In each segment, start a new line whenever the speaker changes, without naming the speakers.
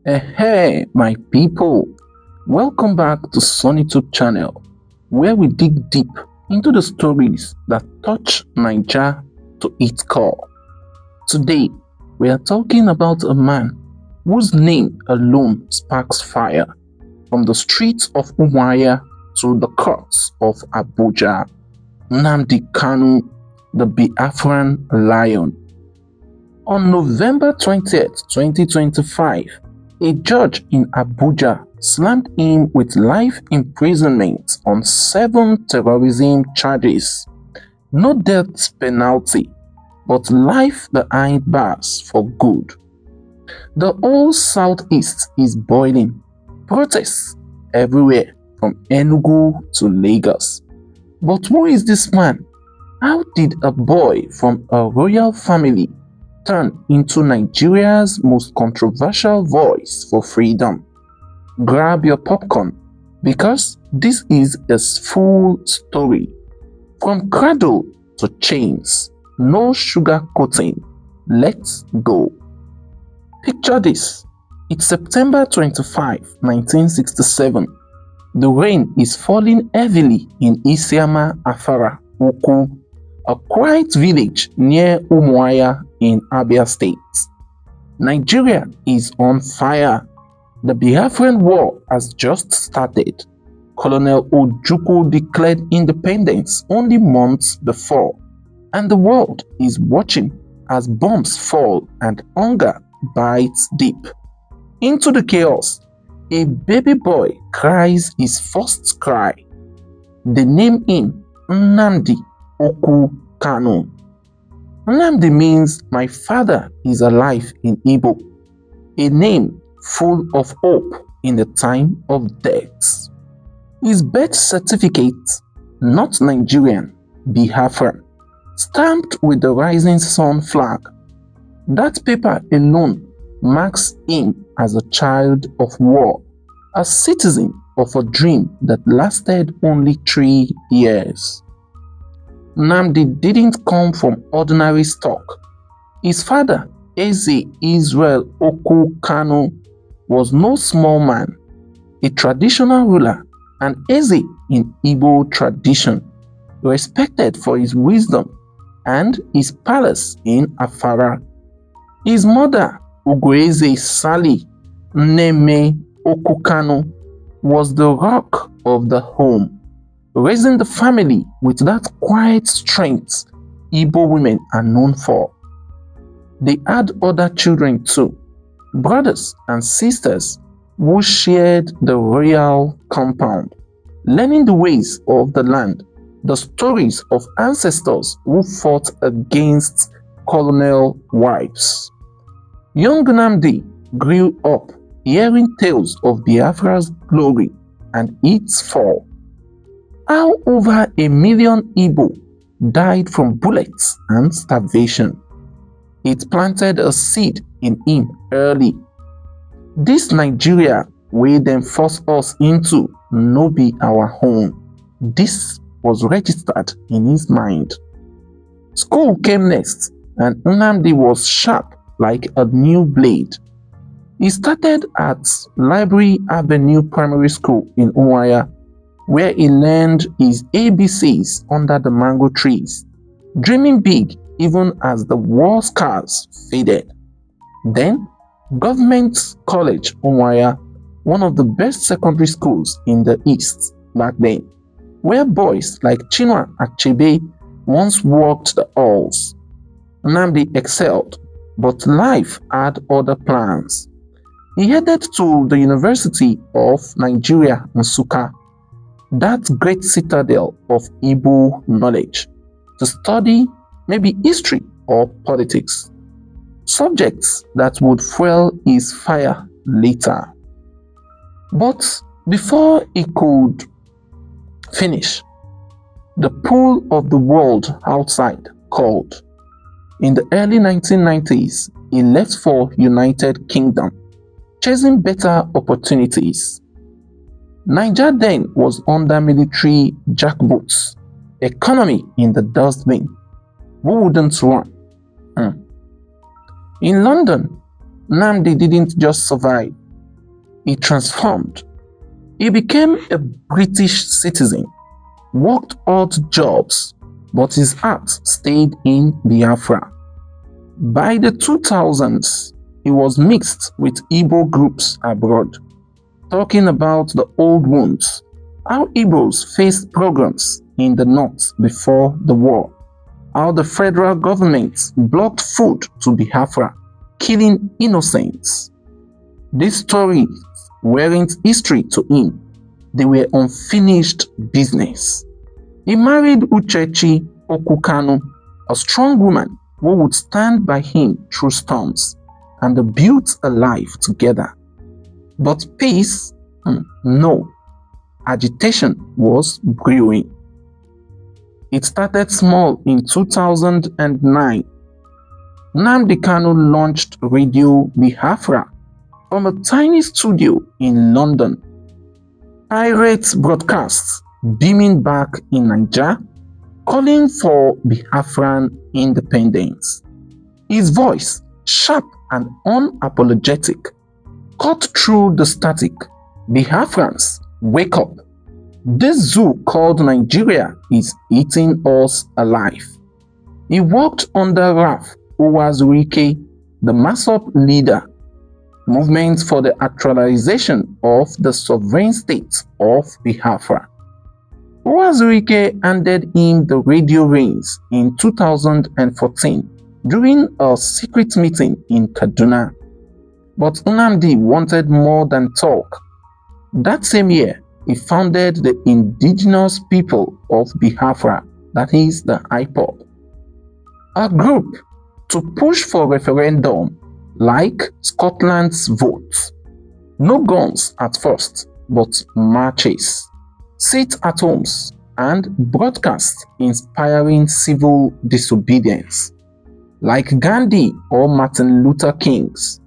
Hey, my people, welcome back to SUNYTube channel, where we dig deep into the stories that touch Naija to its core. Today, we are talking about a man whose name alone sparks fire, from the streets of Umuahia to the courts of Abuja. Nnamdi Kanu, the Biafran Lion. On November 20th, 2025, a judge in Abuja slammed him with life imprisonment on 7 terrorism charges. No death penalty, but life behind bars for good. The whole southeast is boiling. Protests everywhere from Enugu to Lagos. But who is this man? How did a boy from a royal family turn into Nigeria's most controversial voice for freedom? Grab your popcorn, because this is a full story. From cradle to chains, no sugarcoating. Let's go. Picture this. It's September 25, 1967. The rain is falling heavily in Isiama, Afara, Okwu, a quiet village near Umuahia in Abia State. Nigeria is on fire. The Biafran War has just started. Colonel Ojukwu declared independence only months before, and the world is watching as bombs fall and hunger bites deep. Into the chaos, a baby boy cries his first cry. They name him Nnamdi Kanu. Nnamdi means "my father is alive" in Igbo, a name full of hope in the time of death. His birth certificate, not Nigerian, Biafran, stamped with the rising sun flag. That paper alone marks him as a child of war, a citizen of a dream that lasted only 3 years. Nnamdi didn't come from ordinary stock. His father, Eze Israel Okwu Kanu, was no small man, a traditional ruler, and Eze in Igbo tradition, respected for his wisdom and his palace in Afara. His mother, Ugoeze Sali Nneme Okwu Kanu, was the rock of the home, raising the family with that quiet strength Igbo women are known for. They had other children too, brothers and sisters who shared the royal compound, learning the ways of the land, the stories of ancestors who fought against colonial wives. Young Nnamdi grew up hearing tales of Biafra's glory and its fall. How over 1 million Igbo died from bullets and starvation. It planted a seed in him early. This Nigeria wey dem force us into no be our own. This was registered in his mind. School came next, and Nnamdi was sharp like a new blade. He started at Library Avenue Primary School in Umuahia, where he learned his ABCs under the mango trees, dreaming big even as the war scars faded. Then, Government College Umuahia, one of the best secondary schools in the East back then, where boys like Chinua Achebe once walked the halls. Nnamdi excelled, but life had other plans. He headed to the University of Nigeria, Nsukka, that great citadel of Igbo knowledge, to study maybe history or politics, subjects that would fuel his fire later. But before he could finish, the pull of the world outside called. In the early 1990s, he left for United Kingdom, chasing better opportunities. Niger then was under military jackboots, economy in the dustbin. Who wouldn't run? In London, Nnamdi didn't just survive, He transformed. He became a British citizen, worked odd jobs, but his heart stayed in Biafra. By the 2000s, he was mixed with Igbo groups abroad, talking about the old wounds, how Igbos faced programs in the north before the war, how the federal government blocked food to Biafra, killing innocents. These stories weren't history to him, they were unfinished business. He married Uchechi Okwu, a strong woman who would stand by him through storms, and they built a life together. But peace? No. Agitation was brewing. It started small in 2009. Nnamdi Kanu launched Radio Biafra from a tiny studio in London. Pirate broadcasts beaming back in Nigeria, calling for Biafran independence. His voice, sharp and unapologetic, cut through the static. Biafrans, wake up. This zoo called Nigeria is eating us alive. He worked under Ralph Uwazuruike, the MASOP leader, movement for the actualization of the sovereign state of Biafra. Uwazuruike handed him the radio reins in 2014 during a secret meeting in Kaduna. But Nnamdi wanted more than talk. That same year, he founded the Indigenous People of Biafra, that is the IPOB, a group to push for referendum like Scotland's vote. No guns at first, but marches, sit-at-homes, and broadcasts inspiring civil disobedience, like Gandhi or Martin Luther King's.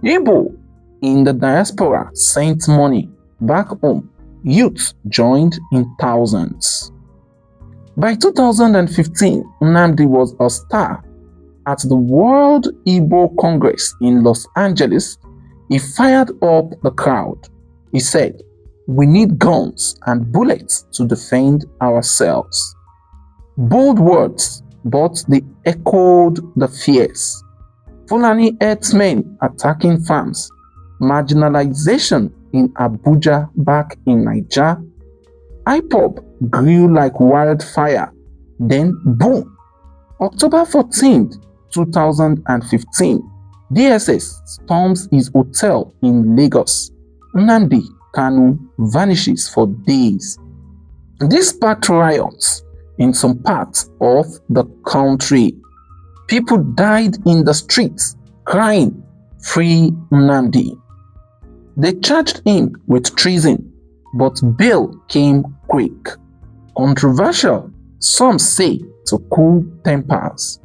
Igbo in the diaspora sent money back home. Youth joined in thousands. By 2015, Nnamdi was a star. At the World Igbo Congress in Los Angeles, he fired up the crowd. He said, "We need guns and bullets to defend ourselves." Bold words, but they echoed the fears. Fulani herdsmen attacking farms, marginalization in Abuja back in Nigeria. IPOB grew like wildfire. Then boom! October 14th, 2015, DSS storms his hotel in Lagos. Nnamdi Kanu vanishes for days. This sparked riots in some parts of the country. People died in the streets crying, "Free Nnamdi." They charged him with treason, but bail came quick. Controversial, some say, to cool tempers.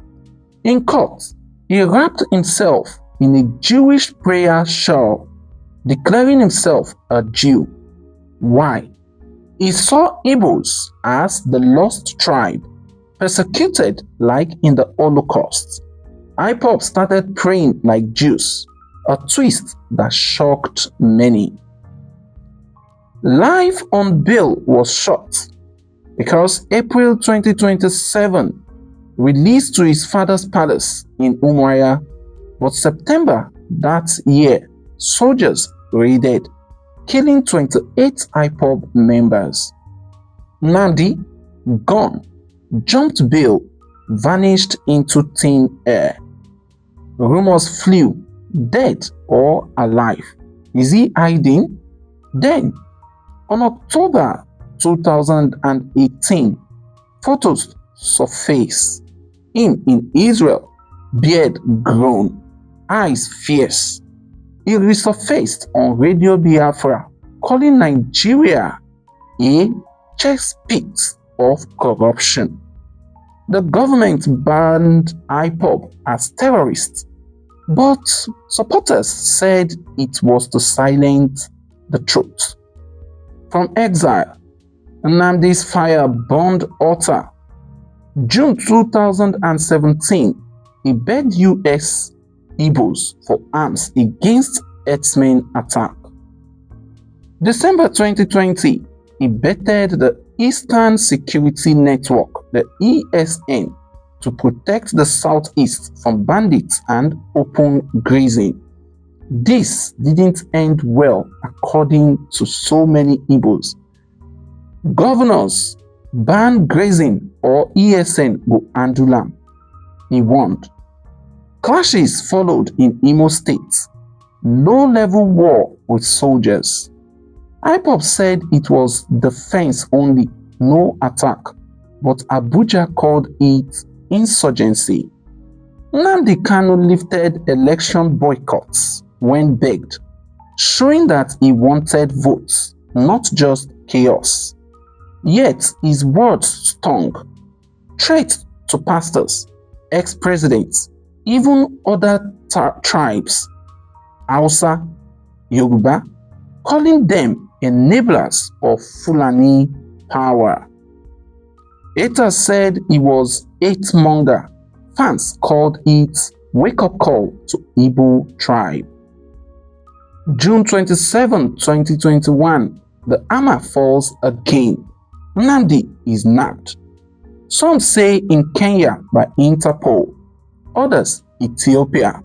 In court, he wrapped himself in a Jewish prayer shawl, declaring himself a Jew. Why? He saw Igbos as the lost tribe, persecuted like in the Holocaust. IPOB started praying like Jews, a twist that shocked many. Life on bail was short because April 2027 released to his father's palace in Umuahia, but September that year, soldiers raided, killing 28 IPOB members. Nnamdi, gone, jumped bail, vanished into thin air. Rumors flew, dead or alive. Is he hiding? Then, on October 2018, photos surfaced. Him in Israel, beard grown, eyes fierce. He resurfaced on Radio Biafra, calling Nigeria a cesspit of corruption. The government banned IPOB as terrorists, but supporters said it was to silence the truth. From exile, Nnamdi's fire-burned altar. June 2017, he begged US Igbos for arms against herdsmen attack. December 2020, he bettered the Eastern Security Network, the ESN, to protect the Southeast from bandits and open grazing. This didn't end well, according to so many Igbos. Governors ban grazing or ESN go handle am, he warned. Clashes followed in Imo State. Low-level war with soldiers. IPOB said it was defense only, no attack, but Abuja called it insurgency. Nnamdi Kanu lifted election boycotts when begged, showing that he wanted votes, not just chaos. Yet his words stung. Threats to pastors, ex-presidents, even other tribes, Hausa, Yoruba, calling them enablers of Fulani power. Haters said he was hate-monger. Fans called it wake-up call to Igbo tribe. June 27, 2021, the hammer falls again. Nnamdi is nabbed. Some say in Kenya by Interpol, others Ethiopia.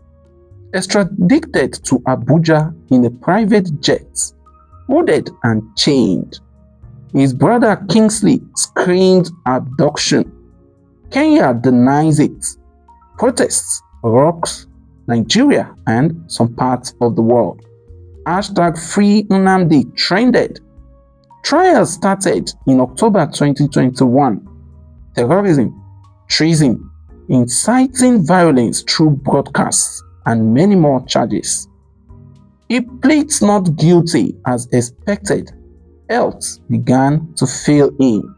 Extradited to Abuja in a private jet, hooded and chained. His brother Kingsley screamed abduction. Kenya denies it. Protests rocks Nigeria and some parts of the world. Hashtag Free Nnamdi trended. Trials started in October 2021. Terrorism, treason, inciting violence through broadcasts, and many more charges. He pleads not guilty as expected. Health began to fail him.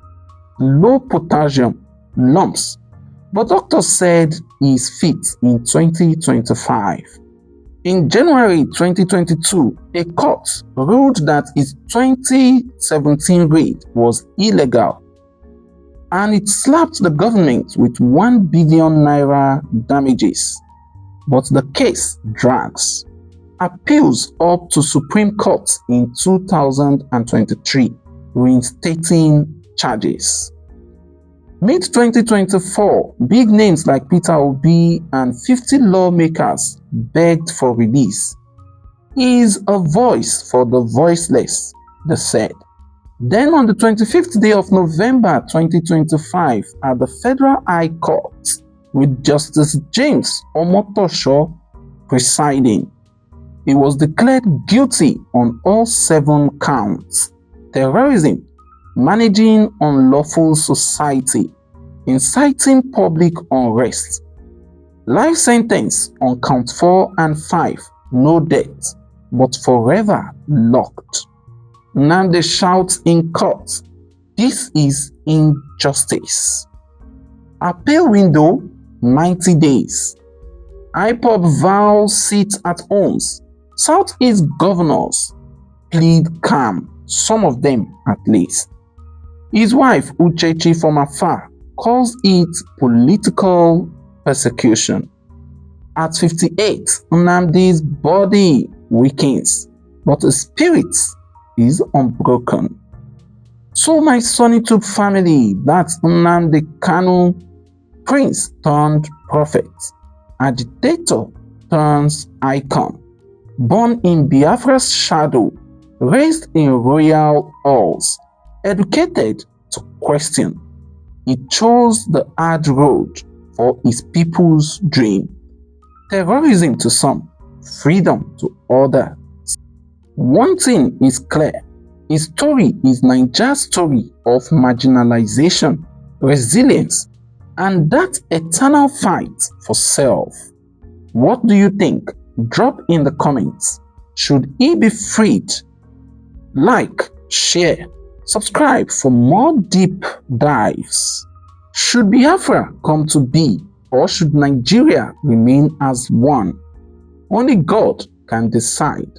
Low potassium, lumps, but doctors said he is fit in 2025. In January 2022, a court ruled that his 2017 raid was illegal, and it slapped the government with 1 billion naira damages. But the case drags. Appeals up to Supreme Court in 2023, reinstating charges. Mid-2024, big names like Peter Obi and 50 lawmakers begged for release. He is a voice for the voiceless, they said. Then on the 25th day of November 2025, at the Federal High Court, with Justice James Omotosho presiding, he was declared guilty on all 7 counts: terrorism, managing unlawful society, inciting public unrest. Life sentence on count 4 and 5, no death, but forever locked. Nnamdi shouts in court, "This is injustice." Appeal window, 90 days. IPOB vows seat at homes. Southeast governors plead calm, some of them at least. His wife, Uchechi from Afara, calls it political persecution. At 58, Nnamdi's body weakens, but his spirit is unbroken. So my SUNYTube family, that's Nnamdi Kanu, prince turned prophet, agitator turns icon, born in Biafra's shadow, raised in royal halls, educated to question. He chose the hard road for his people's dream. Terrorism to some, freedom to others. One thing is clear. His story is Nigeria's story of marginalization, resilience, and that eternal fight for self. What do you think? Drop in the comments. Should he be freed? Like, share, subscribe for more deep dives. Should Biafra come to be, or should Nigeria remain as one? Only God can decide,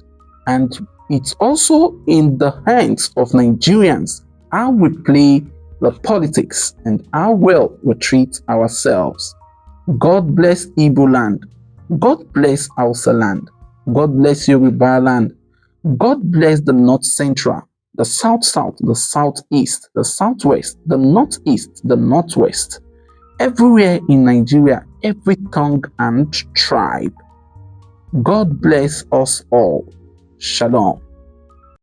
and it's also in the hands of Nigerians how we play the politics and how well we treat ourselves. God bless Igbo land. God bless Hausa land. God bless Yoruba land. God bless the North Central, the South South, the Southeast, the Southwest, the Northeast, the Northwest, everywhere in Nigeria, every tongue and tribe. God bless us all. Shalom.